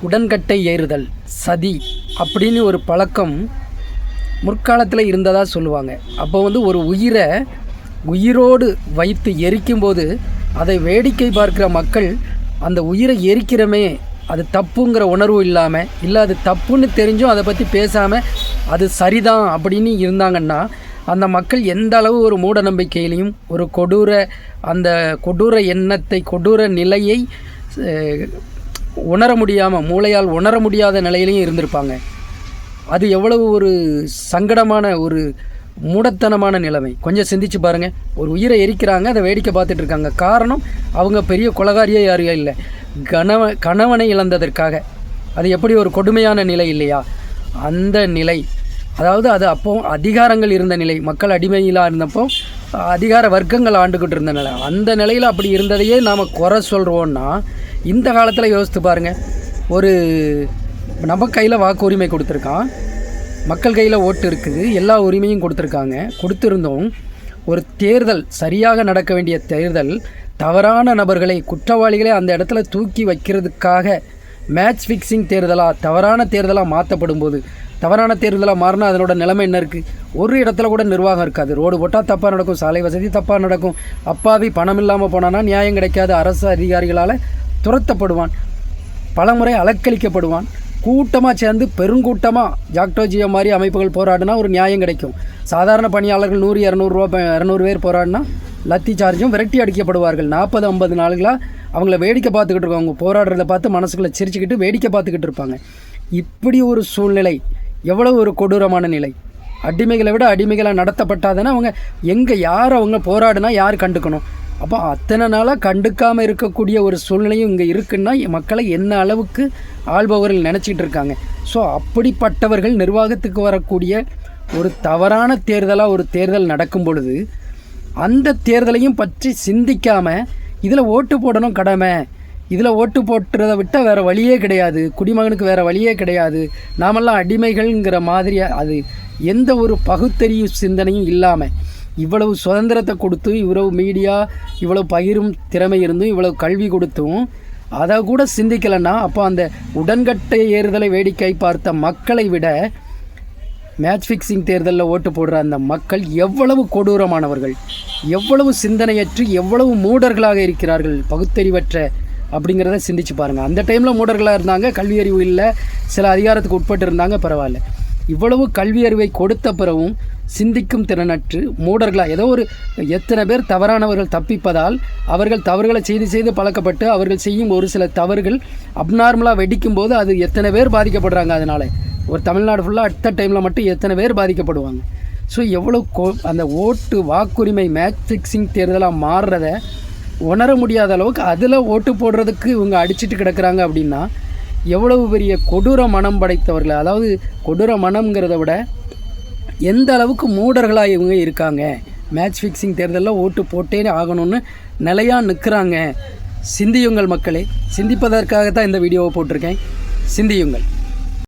உடன்கட்டை ஏறுதல், சதி அப்படின்னு ஒரு பழக்கம் முற்காலத்தில் இருந்ததாக சொல்லுவாங்க. அப்போ ஒரு உயிரை உயிரோடு வைத்து எரிக்கும்போது அதை வேடிக்கை பார்க்குற மக்கள் அந்த உயிரை எரிக்கிறமே அது தப்புங்கிற உணர்வு இல்லாமல், இல்லை அது தப்புன்னு தெரிஞ்சும் அதை பற்றி பேசாமல் அது சரிதான் அப்படின்னு இருந்தாங்கன்னா அந்த மக்கள் எந்த அளவு ஒரு மூட நம்பிக்கையிலையும் ஒரு கொடூர எண்ணத்தை, கொடூர நிலையை உணர முடியாமல், மூளையால் உணர முடியாத நிலையிலையும் இருந்திருப்பாங்க. அது எவ்வளவு ஒரு சங்கடமான, ஒரு மூடத்தனமான நிலைமை. கொஞ்சம் சிந்திச்சு பாருங்கள். ஒரு உயிரை எரிக்கிறாங்க, அதை வேடிக்கை பார்த்துட்டு இருக்காங்க. காரணம், அவங்க பெரிய கொலகாரியே யாரும் இல்லை, கணவனை இழந்ததற்காக. அது எப்படி ஒரு கொடுமையான நிலை இல்லையா? அந்த நிலை, அதாவது அது அப்போ அதிகாரங்கள் இருந்த நிலை, மக்கள் அடிமையிலாக இருந்தப்போ அதிகார வர்க்கங்கள் ஆண்டுக்கிட்டு இருந்த நிலை. அந்த நிலையில் அப்படி இருந்ததையே நாம் குறை சொல்கிறோன்னா இந்த காலத்தில் யோசித்து பாருங்கள். ஒரு நம்ம கையில் வாக்கு உரிமை கொடுத்துருக்கான், மக்கள் கையில் ஓட்டு இருக்குது, எல்லா உரிமையும் கொடுத்துருந்தோம். ஒரு தேர்தல், சரியாக நடக்க வேண்டிய தேர்தல், தவறான நபர்களை, குற்றவாளிகளை அந்த இடத்துல தூக்கி வைக்கிறதுக்காக மேட்ச் ஃபிக்ஸிங் தேர்தலாக, தவறான தேர்தலாக மாற்றப்படும் போது, தவறான தேர்தலாக மாறினா அதனோட நிலைமை என்ன இருக்குது? ஒரு இடத்துல கூட நிர்வாகம் இருக்காது. ரோடு போட்டால் தப்பாக நடக்கும், சாலை வசதி தப்பாக நடக்கும், அப்பாவி பணம் இல்லாமல் போனான்னா நியாயம் கிடைக்காது, அரசு அதிகாரிகளால் துரத்தப்படுவான், பலமுறை அலக்களிக்கப்படுவான். கூட்டமாக சேர்ந்து பெருங்கூட்டமாக ஜாக்டோஜியோ மாதிரி அமைப்புகள் போராடினா ஒரு நியாயம் கிடைக்கும். சாதாரண பணியாளர்கள் 100-200 பேர் போராடினா லத்தி சார்ஜும் விரட்டி அடிக்கப்படுவார்கள். 40-50 நாளுகளாக அவங்கள வேடிக்கை பார்த்துக்கிட்டு இருக்கோம். அவங்க போராடுறதை பார்த்து மனசுக்குள்ளே சிரிச்சுக்கிட்டு வேடிக்கை பார்த்துக்கிட்டு இருப்பாங்க. இப்படி ஒரு சூழ்நிலை எவ்வளோ ஒரு கொடூரமான நிலை. அடிமைகளை விட அடிமைகளாக நடத்தப்பட்டாதானே அவங்க யார் அவங்க போராடினா யார் கண்டுக்கணும்? அப்போ அத்தனை நாளாக கண்டுக்காமல் இருக்கக்கூடிய ஒரு சூழ்நிலையும் இங்கே இருக்குன்னா மக்களை என்ன அளவுக்கு ஆள்பவர்கள் நினச்சிக்கிட்டு இருக்காங்க. ஸோ அப்படிப்பட்டவர்கள் நிர்வாகத்துக்கு வரக்கூடிய ஒரு தவறான தேர்தலாக ஒரு தேர்தல் நடக்கும் பொழுது அந்த தேர்தலையும் பற்றி சிந்திக்காமல் இதில் ஓட்டு போடணும் கடமை, இதில் ஓட்டு போட்டுறதை விட்டால் வேறு வழியே கிடையாது, குடிமகனுக்கு வேறு வழியே கிடையாது, நாமெல்லாம் அடிமைகள்ங்கிற மாதிரி அது எந்த ஒரு பகுத்தறிவு சிந்தனையும் இல்லாமல் இவ்வளவு சுதந்திரத்தை கொடுத்து, இவ்வளவு மீடியா, இவ்வளவு பகிரும் திறமை இருந்தும், இவ்வளவு கல்வி கொடுத்தும் அதை கூட சிந்திக்கலைன்னா அப்போ அந்த உடன்கட்டை ஏறுதலை வேடிக்கை பார்த்த மக்களை விட மேட்ச் ஃபிக்ஸிங் தேர்தலில் ஓட்டு போடுற அந்த மக்கள் எவ்வளவு கொடூரமானவர்கள், எவ்வளவு சிந்தனையற்று, எவ்வளவு மூடர்களாக இருக்கிறார்கள், பகுத்தறிவற்ற அப்படிங்கிறத சிந்திச்சு பாருங்கள். அந்த டைமில் மூடர்களாக இருந்தாங்க, கல்வி அறிவு இல்லை, சில அதிகாரத்துக்கு உட்பட்டு இருந்தாங்க, பரவாயில்ல. இவ்வளவு கல்வி அறிவை கொடுத்த பிறகும் சிந்திக்கும் திறனற்று மூடர்களாக எத்தனை பேர் தவறானவர்கள் தப்பிப்பதால் அவர்கள் தவறுகளை செய்து பழக்கப்பட்டு அவர்கள் செய்யும் ஒரு சில தவறுகள் அப்நார்மலாக வெடிக்கும் போது அது எத்தனை பேர் பாதிக்கப்படுறாங்க. அதனால் ஒரு தமிழ்நாடு ஃபுல்லாக அட் த டைமில் மட்டும் எத்தனை பேர் பாதிக்கப்படுவாங்க. ஸோ எவ்வளோ அந்த ஓட்டு வாக்குரிமை மேட்ச் ஃபிக்ஸிங் தேர்தலாக மாறுறத உணர முடியாத அளவுக்கு அதில் ஓட்டு போடுறதுக்கு இவங்க அடிச்சுட்டு கிடக்கிறாங்க. அப்படின்னா எவ்வளவு பெரிய கொடூர மனம் படைத்தவர்கள், அதாவது கொடூர மனம்ங்கிறத விட எந்த அளவுக்கு மூடர்களாக இவங்க இருக்காங்க. மேட்ச் ஃபிக்ஸிங் தேர்தலில் ஓட்டு போட்டே ஆகணும்னு நிலையாக நிற்கிறாங்க. சிந்தியுங்கள் மக்களே, சிந்திப்பதற்காகத்தான் இந்த வீடியோவை போட்டிருக்கேன். சிந்தியுங்கள்.